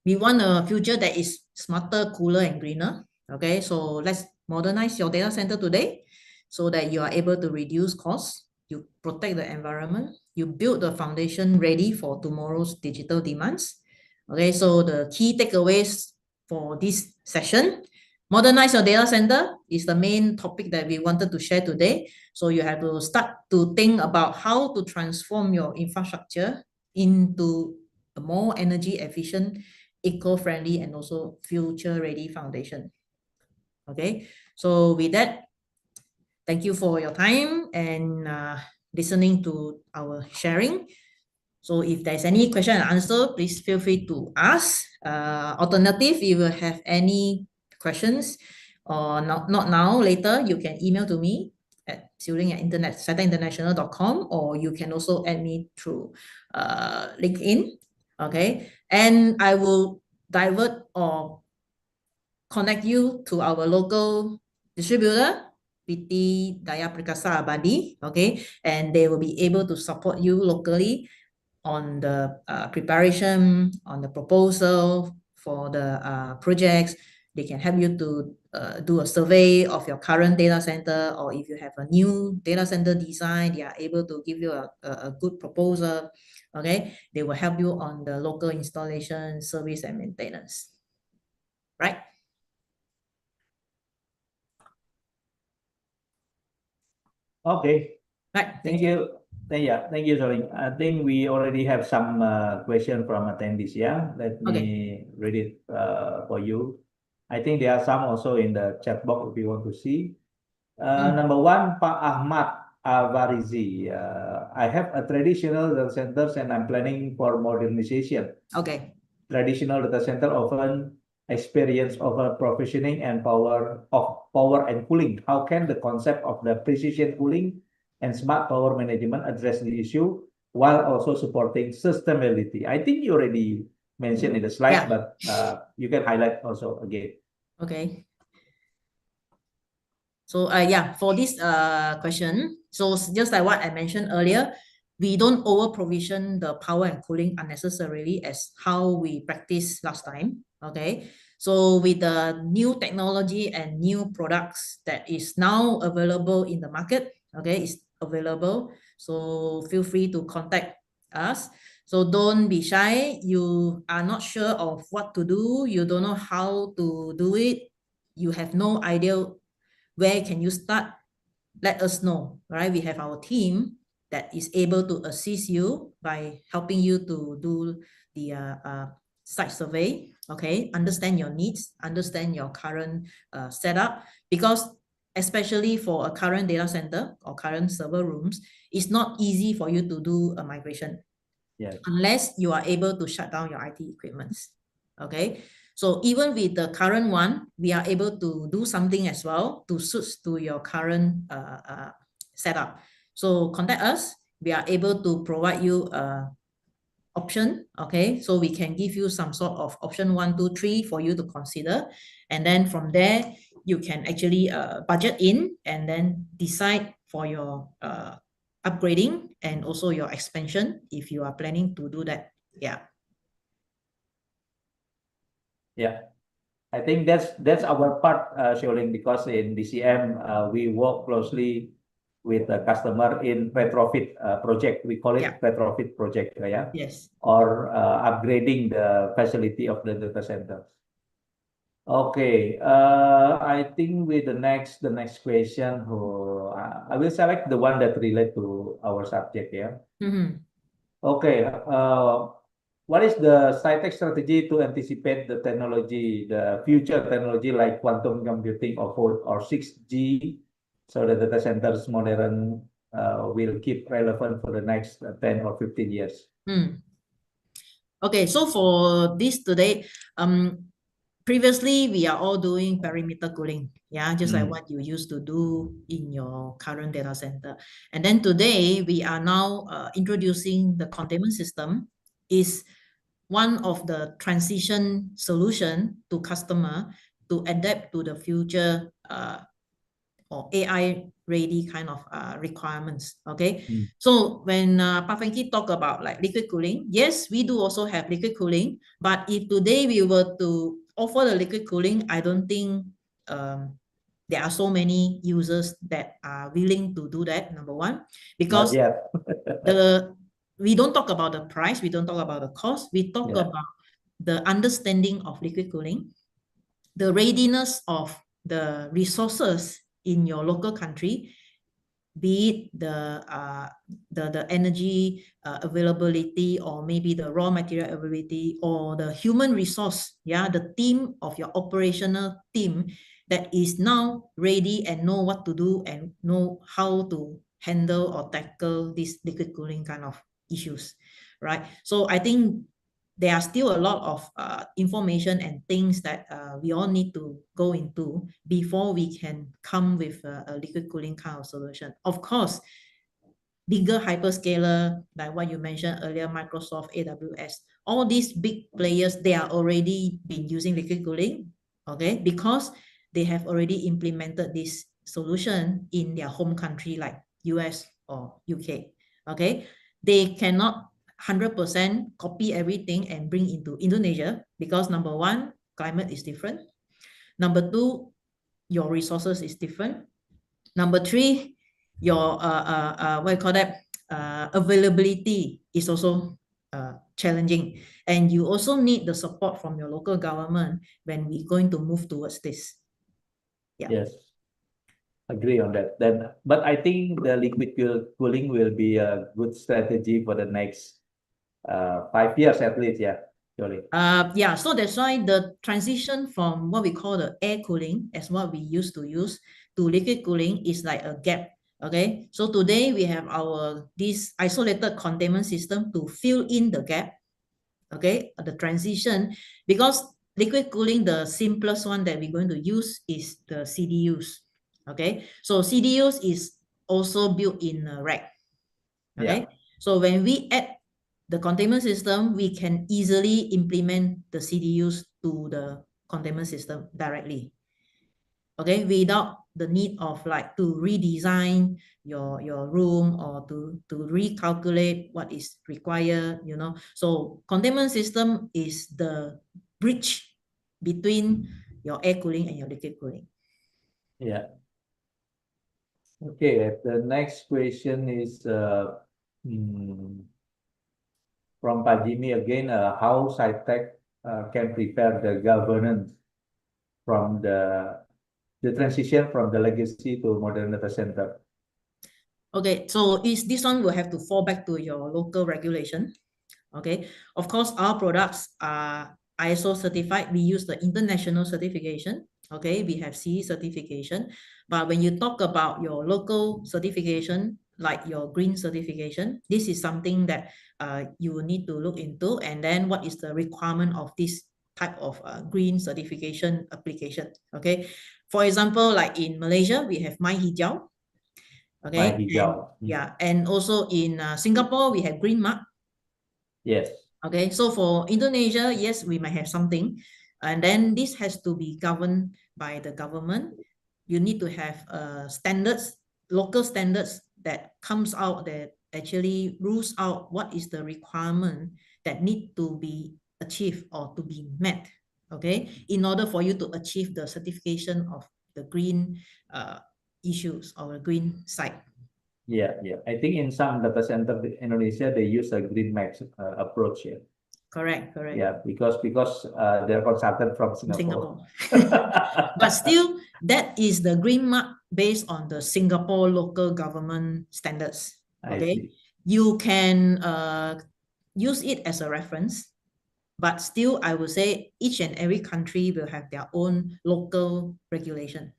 we want a future that is smarter, cooler, and greener. Okay, so let's modernize your data center today so that you are able to reduce costs, you protect the environment, you build the foundation ready for tomorrow's digital demands. Okay, so the key takeaways for this session: modernize your data center is the main topic that we wanted to share today. So you have to start to think about how to transform your infrastructure into a more energy efficient, eco-friendly, and also future-ready foundation. Okay, so with that, thank you for your time and listening to our sharing. So if there's any question and answer, please feel free to ask. Alternative, if you have any questions, or not now, later, you can email to me at siuling@seteinternational.com, or you can also add me through LinkedIn. Okay, and I will divert or connect you to our local distributor, PT Daya Perkasa Abadi, okay, and they will be able to support you locally on the preparation, on the proposal for the projects. They can help you to do a survey of your current data center, or if you have a new data center design, they are able to give you a good proposal. Okay, they will help you on the local installation, service, and maintenance. Right? Okay. Right. Thank you. Thank you, Soling. I think we already have some question from attendees. Yeah, let me read it for you. I think there are some also in the chat box if you want to see. Number one, Pak Ahmad Avarizi. I have a traditional data centers and I'm planning for modernization. Okay. Traditional data center often experience over provisioning and power and cooling. How can the concept of the precision cooling and smart power management address the issue while also supporting sustainability? I think you already mentioned in the slides, but you can highlight also again. Okay. So for this question, so just like what I mentioned earlier, we don't over provision the power and cooling unnecessarily as how we practiced last time. Okay. So with the new technology and new products that is now available in the market, okay, it's available. So feel free to contact us. So don't be shy. You are not sure of what to do. You don't know how to do it. You have no idea where can you start. Let us know, right? We have our team that is able to assist you by helping you to do the site survey, okay? Understand your needs, understand your current setup, because especially for a current data center or current server rooms, it's not easy for you to do a migration unless you are able to shut down your IT equipment, okay? So even with the current one, we are able to do something as well to suit to your current setup. So contact us. We are able to provide you option, okay? So we can give you some sort of option 1, 2, 3 for you to consider. And then from there, you can actually budget in and then decide for your upgrading and also your expansion if you are planning to do that. I think that's our part, Sholing, because in DCM we work closely with the customer in retrofit project. We call it retrofit project, Yes. or upgrading the facility of the data centers. Okay, I think with the next question, I will select the one that relate to our subject. Okay, what is the Scitec strategy to anticipate the future technology like quantum computing or 6G, so the data centers modern will keep relevant for the next 10 or 15 years? Okay, so for this today, previously we are all doing perimeter cooling, just like what you used to do in your current data center. And then today we are now introducing the containment system is one of the transition solution to customer to adapt to the future or AI ready kind of requirements. Okay. So when Pak Frankie talk about like liquid cooling, yes, we do also have liquid cooling, but if today we were to offer the liquid cooling, I don't think there are so many users that are willing to do that, number one, because we don't talk about the price, we don't talk about the cost, we talk about the understanding of liquid cooling, the readiness of the resources in your local country, be it the energy availability, or maybe the raw material availability, or the human resource, the team of your operational team that is now ready and know what to do and know how to handle or tackle these liquid cooling kind of issues, right? So I think there are still a lot of information and things that we all need to go into before we can come with a liquid cooling kind of solution. Of course, bigger hyperscaler, like what you mentioned earlier, Microsoft, AWS, all these big players, they are already been using liquid cooling, okay, because they have already implemented this solution in their home country like US or UK, okay. They cannot 100% copy everything and bring into Indonesia because number one, climate is different. Number two, your resources is different. Number three, your what you call that, availability is also challenging, and you also need the support from your local government when we're going to move towards this. Yeah. Yes, agree on that. Then, but I think the liquid cooling will be a good strategy for the next 5 years at least. Yeah, surely. Yeah, so that's why the transition from what we call the air cooling, as what we used to use, to liquid cooling is like a gap. Okay, so today we have this isolated containment system to fill in the gap. Okay, the transition, because liquid cooling, the simplest one that we're going to use is the CDUs. Okay, so CDUs is also built in a rack. Okay, so when we add the containment system, we can easily implement the CDUs to the containment system directly. Okay, without the need of like to redesign your room or to recalculate what is required, you know. So containment system is the bridge between your air cooling and your liquid cooling. Yeah. Okay, the next question is from Pak Jimmy again, how Scitec can prepare the governance from the transition from the legacy to modern data center? Okay, so this one will have to fall back to your local regulation. Okay, of course, our products are ISO certified. We use the international certification. Okay, we have CE certification. But when you talk about your local certification, like your green certification, this is something that you will need to look into. And then what is the requirement of this type of green certification application? Okay, for example, like in Malaysia, we have My Hijau. Okay, My Hijau. yeah, and also in Singapore, we have Green Mark. Yes. Okay, so for Indonesia, yes, we might have something, and then this has to be governed by the government. You need to have standards, local standards that comes out, that actually rules out what is the requirement that need to be achieved or to be met. Okay, in order for you to achieve the certification of the green issues or a green site. Yeah. I think in some data center in Indonesia, they use a green max approach. Yeah. Correct. Yeah, because they're consulted from Singapore. But still, that is the green mark based on the Singapore local government standards. Okay, you can use it as a reference, but still, I would say each and every country will have their own local regulation.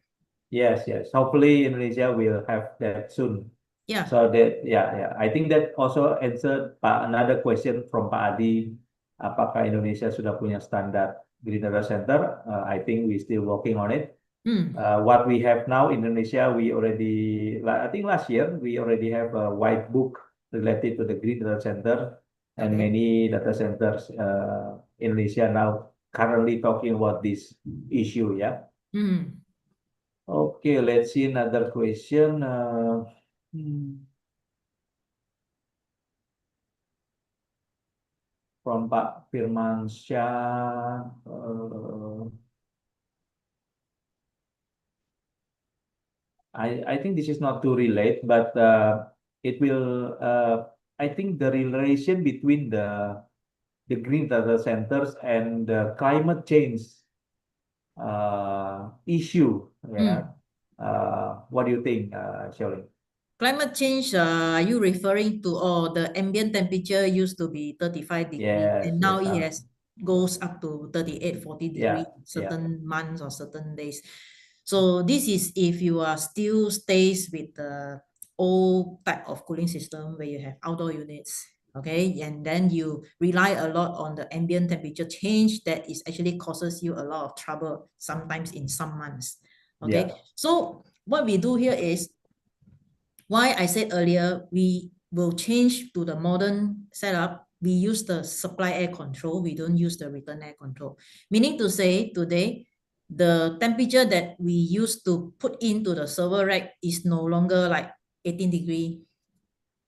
Yes. Hopefully, Indonesia will have that soon. Yeah. So that, yeah. I think that also answered another question from Pak Adi. Apakah Indonesia sudah punya standar green data center? I think we still working on it. What we have now in Indonesia, we already, I think last year, we already have a white book related to the green data center, and many data centers Indonesia now currently talking about this issue. Yeah. Okay, let's see another question. From Pak Firmansyah. I think this is not too relate, but it will. I think the relation between the green data centers and the climate change issue. Yeah. What do you think, Shirley? Climate change, are you referring to the ambient temperature used to be 35 degrees, and now it has goes up to 38, 40 degrees certain months or certain days. So this is if you are still stays with the old type of cooling system where you have outdoor units. Okay, and then you rely a lot on the ambient temperature change that is actually causes you a lot of trouble sometimes in some months. Okay, Yeah. so what we do here is why I said earlier we will change to the modern setup. We use the supply air control, we don't use the return air control, meaning to say today the temperature that we used to put into the server rack is no longer like 18 degree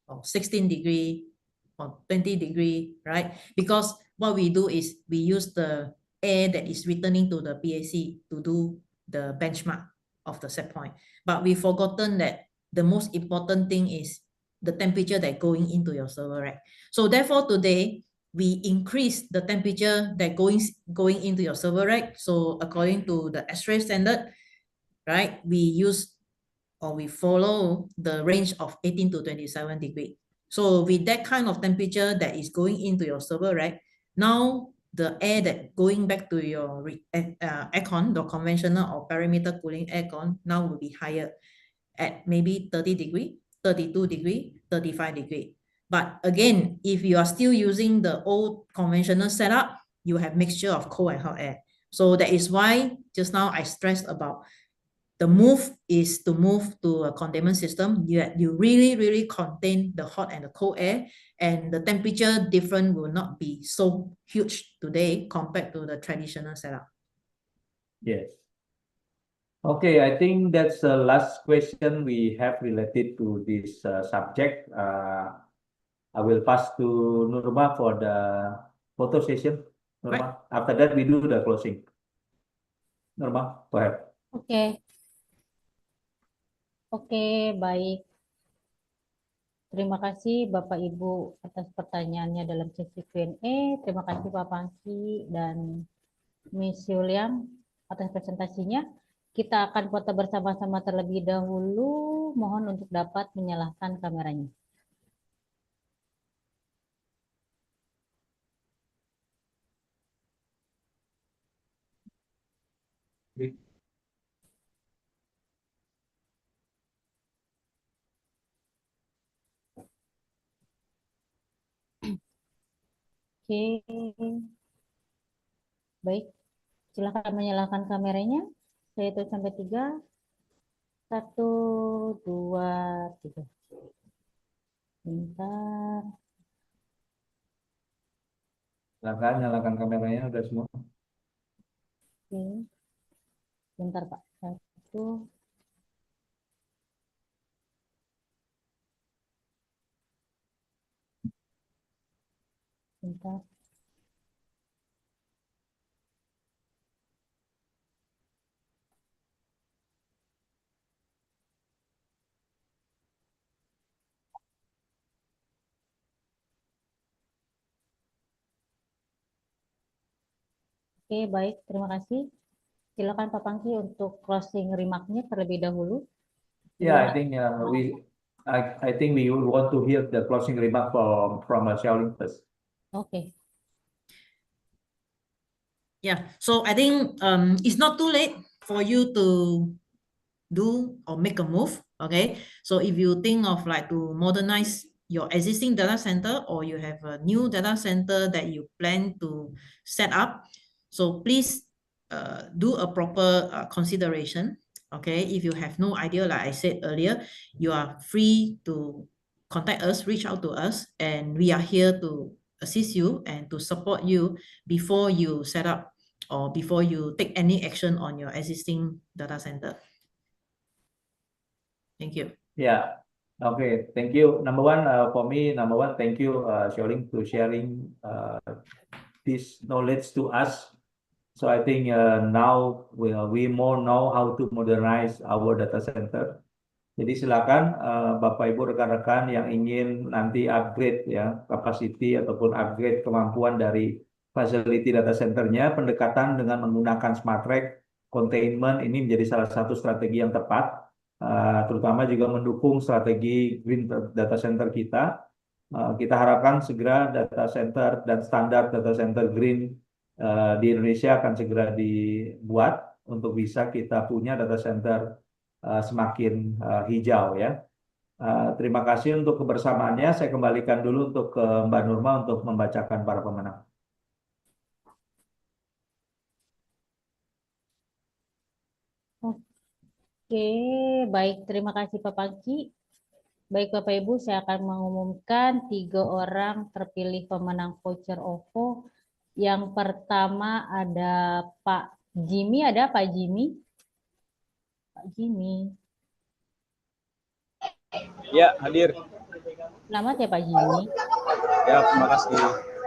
or 16 degree or 20 degree, right? Because what we do is we use the air that is returning to the PAC to do the benchmark of the set point. But we've forgotten that the most important thing is the temperature that going into your server rack. So therefore today, we increase the temperature that going into your server rack. So according to the X-ray standard, right, we use or we follow the range of 18 to 27 degree. So with that kind of temperature that is going into your server rack, now the air that going back to your aircon, the conventional or perimeter cooling aircon, now will be higher at maybe 30 degree, 32 degree, 35 degree. But again, if you are still using the old conventional setup, you have mixture of cold and hot air. So that is why just now I stressed about the move is to move to a containment system. You really contain the hot and the cold air, and the temperature difference will not be so huge today compared to the traditional setup. Yes. Okay, I think that's the last question we have related to this subject. I will pass to Nurma for the photo session. Nurma, Right. after that we do the closing. Nurma, go ahead. Oke, baik. Terima kasih Bapak Ibu atas pertanyaannya dalam sesi Q&A. Terima kasih Pak Pangki dan Miss Yuliam atas presentasinya. Kita akan foto bersama-sama terlebih dahulu. Mohon untuk dapat menyalakan kameranya. Oke, baik. Silakan menyalakan kameranya. Saya hitung sampai 3. 1, 2, 3. Bentar. Silakan nyalakan kameranya udah semua. Oke. Bentar Pak. 1. Bentar. Oke, baik. Terima kasih. Silakan Pak Pangki untuk closing remark-nya terlebih dahulu. Yeah, I think I think we want to hear the closing remark from Xiaoling first. Oke. Yeah, so I think it's not too late for you to do or make a move. Okay, so if you think of like to modernize your existing data center, or you have a new data center that you plan to set up, so please do a proper consideration. Okay, if you have no idea, like I said earlier, you are free to contact us, reach out to us, and we are here to assist you and to support you before you set up or before you take any action on your existing data center. Thank you. Yeah. Okay. Thank you. Number one, for me, thank you, Xiaoling, to sharing this knowledge to us. So I think now we more know how to modernize our data center. Jadi silakan Bapak Ibu rekan-rekan yang ingin nanti upgrade ya capacity ataupun upgrade kemampuan dari facility data centernya, pendekatan dengan menggunakan smart rack containment ini menjadi salah satu strategi yang tepat, terutama juga mendukung strategi green data center kita. Kita harapkan segera data center dan standar data center green di Indonesia akan segera dibuat untuk bisa kita punya data center semakin hijau ya. Terima kasih untuk kebersamaannya. Saya kembalikan dulu untuk ke Mbak Nurma untuk membacakan para pemenang. Oke, baik. Terima kasih Pak Pangki. Baik Bapak Ibu, saya akan mengumumkan 3 orang terpilih pemenang voucher OVO. Yang pertama ada Pak Jimmy. Ada Pak Jimmy? Pak Jimmy. Ya, hadir. Selamat ya Pak Jimmy. Ya, terima kasih.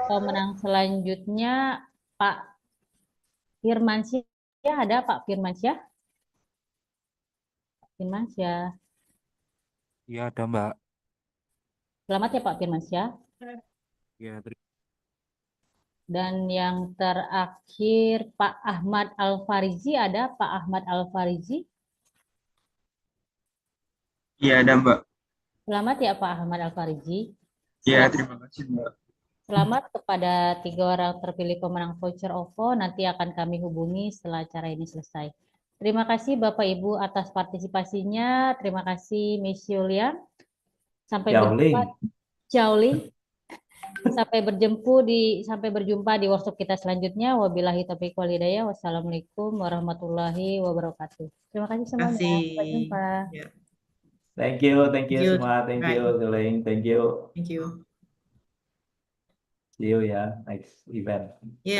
Pemenang selanjutnya Pak Firmansyah. Ada Pak Firmansyah? Pak Firmansyah. Iya, ada Mbak. Selamat ya Pak Firmansyah. Ya, Dan yang terakhir Pak Ahmad Al-Farizi. Ada Pak Ahmad Al-Farizi? Iya, ada Mbak. Selamat ya Pak Ahmad Al-Farizi. Iya, terima kasih Mbak. Selamat kepada 3 orang terpilih pemenang voucher OVO. Nanti akan kami hubungi setelah acara ini selesai. Terima kasih Bapak Ibu atas partisipasinya. Terima kasih Miss Yulia. Sampai berjumpa. Ciaoling. Sampai berjumpa di workshop kita selanjutnya. Wabillahi taufiq wal hidayah. Wassalamualaikum warahmatullahi wabarakatuh. Terima kasih semuanya. Sampai jumpa. Yeah. Thank you semua. Thank you, Zuling. Thank you. Thank you. See you ya next event. Yeah.